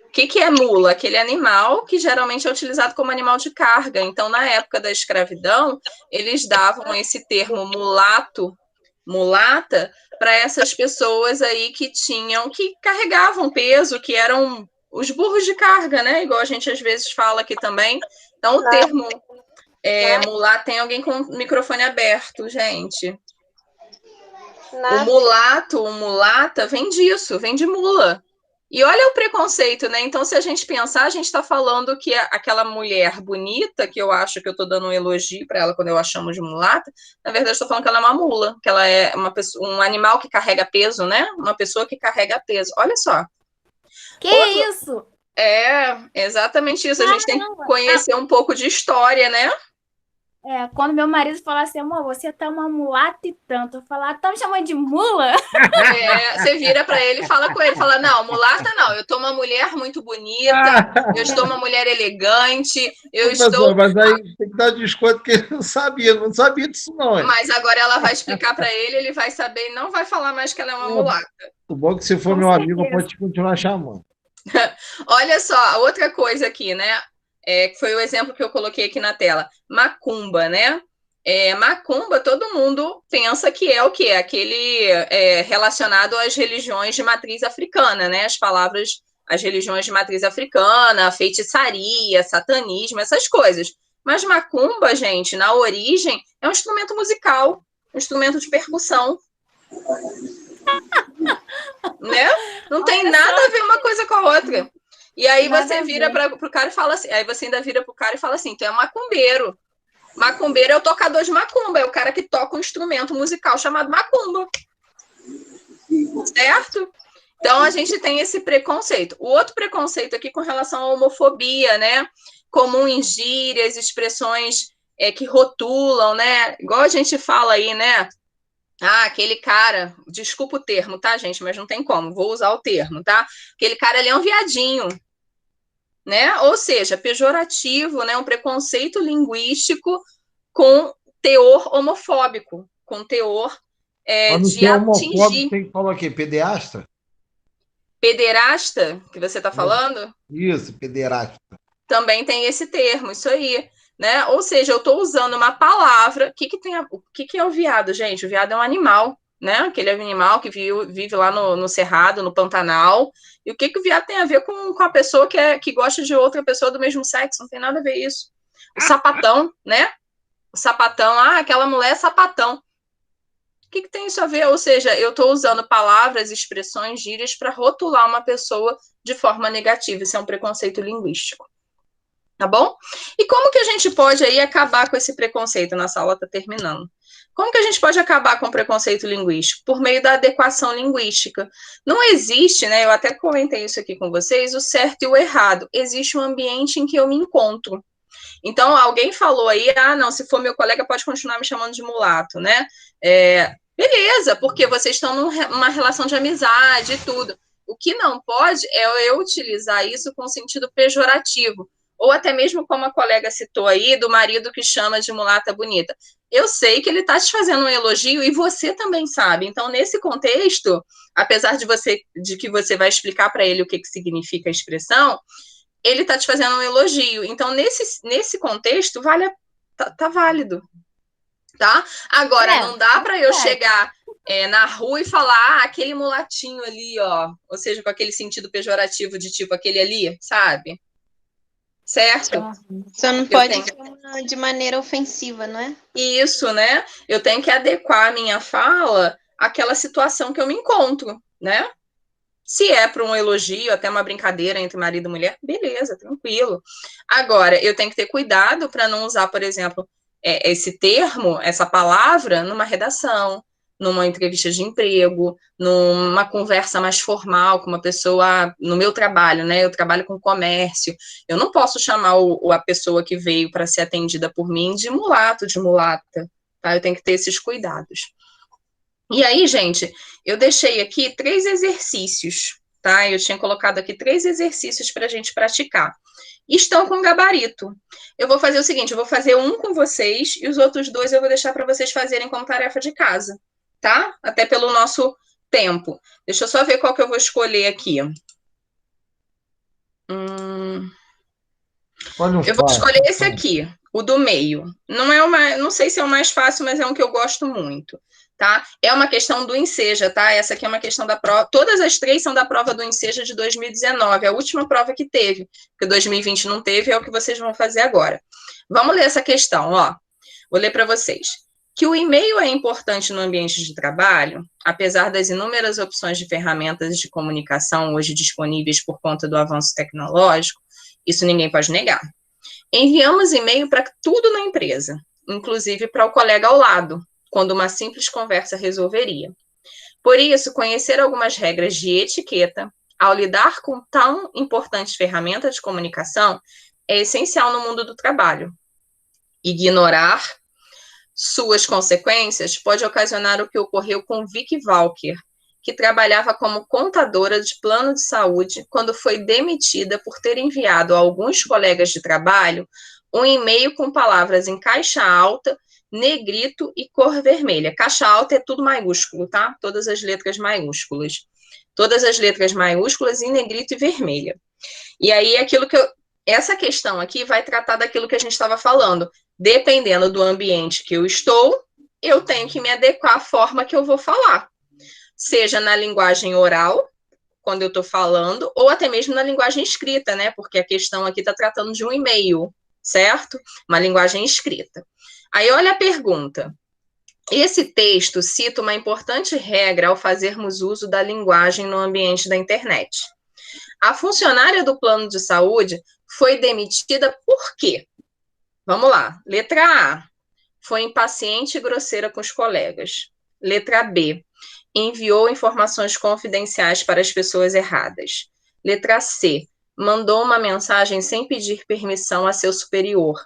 [SPEAKER 1] O que é mula? Aquele animal que geralmente é utilizado como animal de carga. Então, na época da escravidão, eles davam esse termo mulato, mulata, para essas pessoas aí que carregavam peso, que eram os burros de carga, né? Igual a gente às vezes fala aqui também. Então, o termo mulato, tem alguém com o microfone aberto, gente. O mulato, o mulata, vem disso, vem de mula. E olha o preconceito, né? Então, se a gente pensar, a gente está falando que aquela mulher bonita, que eu acho que eu estou dando um elogio para ela quando eu a chamo de mulata, na verdade, estou falando que ela é uma mula, que ela é um animal que carrega peso, né? Uma pessoa que carrega peso. Olha só.
[SPEAKER 5] Que isso?
[SPEAKER 1] É, exatamente isso. A gente tem que conhecer um pouco de história, né?
[SPEAKER 5] Quando meu marido fala assim, amor, você tá uma mulata e tanto. Eu falo, tá me chamando de mula?
[SPEAKER 1] Você vira para ele e fala com ele, fala, não, mulata não, eu tô uma mulher muito bonita, eu estou uma mulher elegante,
[SPEAKER 2] Mas aí tem que dar desconto, porque ele não sabia disso não.
[SPEAKER 1] Mas agora ela vai explicar para ele vai saber e não vai falar mais que ela é uma mulata.
[SPEAKER 2] O bom é que se for meu amigo, eu posso continuar chamando.
[SPEAKER 1] Olha só, outra coisa aqui, né? Que foi o exemplo que eu coloquei aqui na tela. Macumba, né? Macumba, todo mundo pensa que é o quê? Aquele relacionado às religiões de matriz africana, né? As religiões de matriz africana, feitiçaria, satanismo, essas coisas. Mas macumba, gente, na origem, é um instrumento musical, um instrumento de percussão. Né? Não tem nada a ver uma coisa com a outra. E aí você vira pro cara e fala assim, aí você ainda vira pro cara e fala assim, tu é macumbeiro. Macumbeiro é o tocador de macumba, é o cara que toca um instrumento musical chamado macumba. Certo? Então, a gente tem esse preconceito. O outro preconceito aqui com relação à homofobia, né? Comum em gírias, expressões que rotulam, né? Igual a gente fala aí, né? Ah, aquele cara, desculpa o termo, tá, gente? Mas não tem como, vou usar o termo, tá? Aquele cara ali é um viadinho, né? Ou seja, pejorativo, né? Um preconceito linguístico com teor homofóbico, com teor
[SPEAKER 2] Para não
[SPEAKER 1] de
[SPEAKER 2] ser homofóbico,
[SPEAKER 1] atingir.
[SPEAKER 2] tem que falar o quê? Pederasta?
[SPEAKER 1] Pederasta, que você está falando,
[SPEAKER 2] Isso, pederasta.
[SPEAKER 1] também tem esse termo, isso aí, né? Ou seja, eu estou usando uma palavra. O que é o viado, gente? O viado é um animal, né? Aquele animal que vive lá no Cerrado, no Pantanal. E o que o viado tem a ver com a pessoa que gosta de outra pessoa do mesmo sexo? Não tem nada a ver isso. O sapatão, né? O sapatão, aquela mulher é sapatão. O que tem isso a ver? Ou seja, eu estou usando palavras, expressões, gírias para rotular uma pessoa de forma negativa. Isso é um preconceito linguístico. Tá bom? E como que a gente pode aí acabar com esse preconceito? Nossa aula está terminando. Como que a gente pode acabar com o preconceito linguístico? Por meio da adequação linguística. Não existe, né? Eu até comentei isso aqui com vocês, o certo e o errado. Existe um ambiente em que eu me encontro. Então, alguém falou aí, não, se for meu colega, pode continuar me chamando de mulato, né? Beleza, porque vocês estão numa relação de amizade e tudo. O que não pode é eu utilizar isso com sentido pejorativo. Ou até mesmo como a colega citou aí, do marido que chama de mulata bonita. Eu sei que ele está te fazendo um elogio e você também sabe. Então, nesse contexto, apesar de que você vai explicar para ele o que significa a expressão, ele está te fazendo um elogio. Então, nesse contexto, tá válido. Tá? Agora, não dá para eu chegar na rua e falar aquele mulatinho ali, ó. Ou seja, com aquele sentido pejorativo de tipo aquele ali, sabe? Certo?
[SPEAKER 3] Só não pode ser de maneira ofensiva, não é?
[SPEAKER 1] Isso, né? Eu tenho que adequar a minha fala àquela situação que eu me encontro, né? Se é para um elogio, até uma brincadeira entre marido e mulher, beleza, tranquilo. Agora, eu tenho que ter cuidado para não usar, por exemplo, esse termo, essa palavra, numa redação, numa entrevista de emprego, numa conversa mais formal com uma pessoa no meu trabalho, né? Eu trabalho com comércio. Eu não posso chamar a pessoa que veio para ser atendida por mim de mulato, de mulata, tá? Eu tenho que ter esses cuidados. E aí, gente, eu deixei aqui 3 exercícios, tá? Eu tinha colocado aqui 3 exercícios para a gente praticar. Estão com gabarito. Eu vou fazer o seguinte, eu vou fazer um com vocês e os outros 2 eu vou deixar para vocês fazerem como tarefa de casa, tá? Até pelo nosso tempo. Deixa eu só ver qual que eu vou escolher aqui. Eu vou escolher esse aqui, o do meio. Não sei se é o mais fácil, mas é um que eu gosto muito. Tá? É uma questão do Enseja, tá? Essa aqui é uma questão da prova. Todas as 3 são da prova do Enseja de 2019, a última prova que teve, porque 2020 não teve, é o que vocês vão fazer agora. Vamos ler essa questão, ó. Vou ler para vocês. Que o e-mail é importante no ambiente de trabalho, apesar das inúmeras opções de ferramentas de comunicação hoje disponíveis por conta do avanço tecnológico, isso ninguém pode negar. Enviamos e-mail para tudo na empresa, inclusive para o colega ao lado, quando uma simples conversa resolveria. Por isso, conhecer algumas regras de etiqueta, ao lidar com tão importantes ferramentas de comunicação, é essencial no mundo do trabalho. Ignorar suas consequências pode ocasionar o que ocorreu com Vicky Walker, que trabalhava como contadora de plano de saúde quando foi demitida por ter enviado a alguns colegas de trabalho um e-mail com palavras em caixa alta, negrito e cor vermelha. Caixa alta é tudo maiúsculo, tá? Todas as letras maiúsculas. Todas as letras maiúsculas em negrito e vermelha. E aí, essa questão aqui vai tratar daquilo que a gente estava falando. Dependendo do ambiente que eu estou, eu tenho que me adequar à forma que eu vou falar. Seja na linguagem oral, quando eu estou falando, ou até mesmo na linguagem escrita, né? Porque a questão aqui está tratando de um e-mail, certo? Uma linguagem escrita. Aí, olha a pergunta. Esse texto cita uma importante regra ao fazermos uso da linguagem no ambiente da internet. A funcionária do plano de saúde foi demitida por quê? Vamos lá. Letra A. Foi impaciente e grosseira com os colegas. Letra B. enviou informações confidenciais para as pessoas erradas. Letra C, mandou uma mensagem sem pedir permissão a seu superior.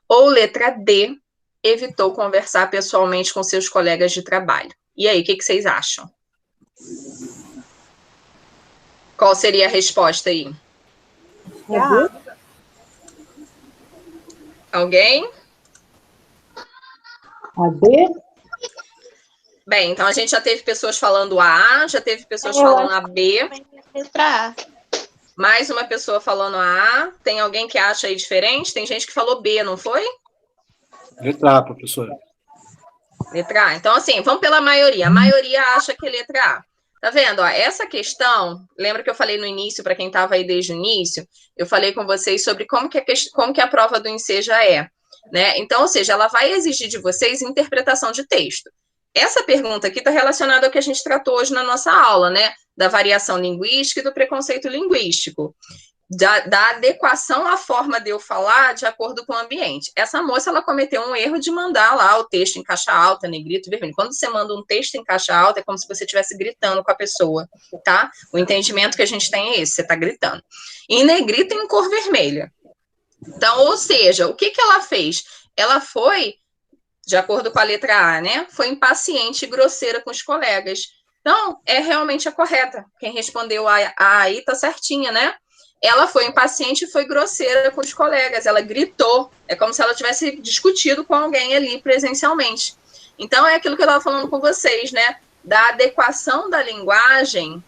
[SPEAKER 1] Ou letra D, evitou conversar pessoalmente com seus colegas de trabalho. E aí, o que vocês acham? Qual seria a resposta aí? Alguém?
[SPEAKER 4] A B?
[SPEAKER 1] Bem, então a gente já teve pessoas falando A, já teve pessoas falando a B.
[SPEAKER 3] Letra A.
[SPEAKER 1] Mais uma pessoa falando A. Tem alguém que acha aí diferente? Tem gente que falou B, não foi?
[SPEAKER 6] Letra A, professora.
[SPEAKER 1] Letra A. Então, assim, vamos pela maioria. A maioria acha que é letra A. Tá vendo? Ó, essa questão, lembra que eu falei no início, para quem estava aí desde o início, eu falei com vocês sobre como que a prova do Enseja é, né? Então, ou seja, ela vai exigir de vocês interpretação de texto. Essa pergunta aqui está relacionada ao que a gente tratou hoje na nossa aula, né? Da variação linguística e do preconceito linguístico. Da adequação à forma de eu falar de acordo com o ambiente. Essa moça, ela cometeu um erro de mandar lá o texto em caixa alta, negrito, vermelho. Quando você manda um texto em caixa alta, é como se você estivesse gritando com a pessoa, tá? O entendimento que a gente tem é esse, você está gritando. Em negrito, em cor vermelha. Então, ou seja, o que ela fez? Ela foi, de acordo com a letra A, né? Foi impaciente e grosseira com os colegas. Então, é realmente a correta. Quem respondeu A aí está certinha, né? Ela foi impaciente e foi grosseira com os colegas, ela gritou, é como se ela tivesse discutido com alguém ali presencialmente. Então, é aquilo que eu estava falando com vocês, né? Da adequação da linguagem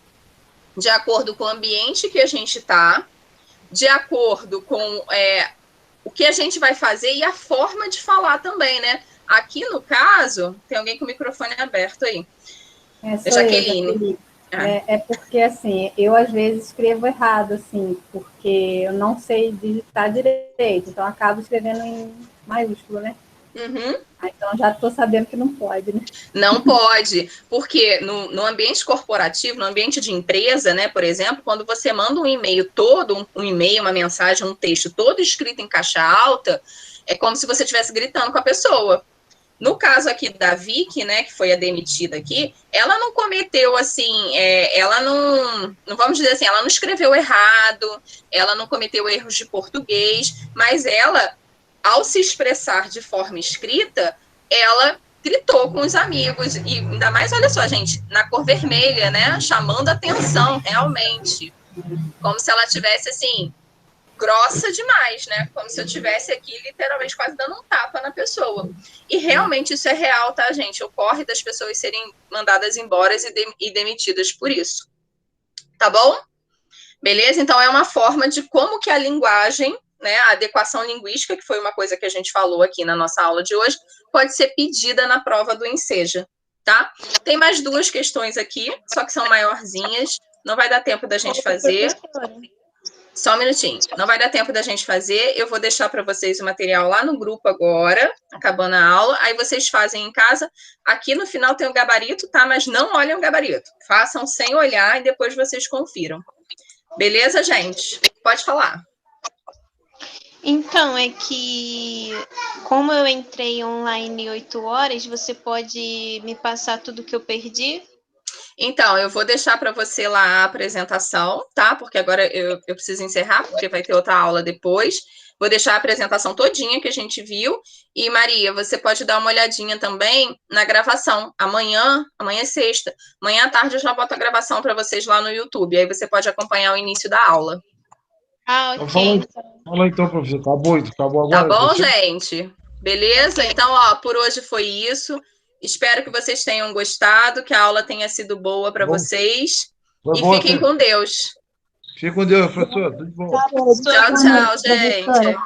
[SPEAKER 1] de acordo com o ambiente que a gente está, de acordo com o que a gente vai fazer e a forma de falar também, né? Aqui no caso, tem alguém com o microfone aberto aí. Jaqueline.
[SPEAKER 7] É porque, assim, eu às vezes escrevo errado, assim, porque eu não sei digitar direito, então eu acabo escrevendo em maiúsculo, né?
[SPEAKER 1] Uhum.
[SPEAKER 7] Então já estou sabendo que não pode, né?
[SPEAKER 1] Não pode, porque no ambiente corporativo, no ambiente de empresa, né, por exemplo, quando você manda um e-mail todo, um e-mail, uma mensagem, um texto todo escrito em caixa alta, é como se você estivesse gritando com a pessoa. No caso aqui da Vicky, né, que foi a demitida aqui, ela não cometeu, assim, ela não vamos dizer assim, ela não escreveu errado, ela não cometeu erros de português, mas ela, ao se expressar de forma escrita, ela gritou com os amigos, e ainda mais, olha só, gente, na cor vermelha, né, chamando atenção, realmente, como se ela tivesse, assim, grossa demais, né? Como se eu tivesse aqui literalmente quase dando um tapa na pessoa. E realmente isso é real, tá, gente? Ocorre das pessoas serem mandadas embora e demitidas por isso. Tá bom? Beleza? Então é uma forma de como que a linguagem, né, a adequação linguística, que foi uma coisa que a gente falou aqui na nossa aula de hoje, pode ser pedida na prova do Enseja, tá? Tem mais duas questões aqui, só que são maiorzinhas, não vai dar tempo da gente fazer. Só um minutinho. Não vai dar tempo da gente fazer. Eu vou deixar para vocês o material lá no grupo agora, acabando a aula. Aí vocês fazem em casa. Aqui no final tem o gabarito, tá? Mas não olhem o gabarito. Façam sem olhar e depois vocês confiram. Beleza, gente? Pode falar.
[SPEAKER 3] Então, é que como eu entrei online 8 horas, você pode me passar tudo que eu perdi?
[SPEAKER 1] Então, eu vou deixar para você lá a apresentação, tá? Porque agora eu preciso encerrar, porque vai ter outra aula depois. Vou deixar a apresentação todinha que a gente viu. E, Maria, você pode dar uma olhadinha também na gravação. Amanhã é sexta. Amanhã à tarde eu já boto a gravação para vocês lá no YouTube. Aí você pode acompanhar o início da aula.
[SPEAKER 3] Ah, ok.
[SPEAKER 2] Fala então, professor. Acabou agora?
[SPEAKER 1] Tá bom, gente? Beleza? Então, ó, por hoje foi isso. Espero que vocês tenham gostado, que a aula tenha sido boa para vocês. E fiquem com Deus.
[SPEAKER 2] Fiquem com Deus, professor. Tudo bom.
[SPEAKER 1] Tchau, tchau, gente.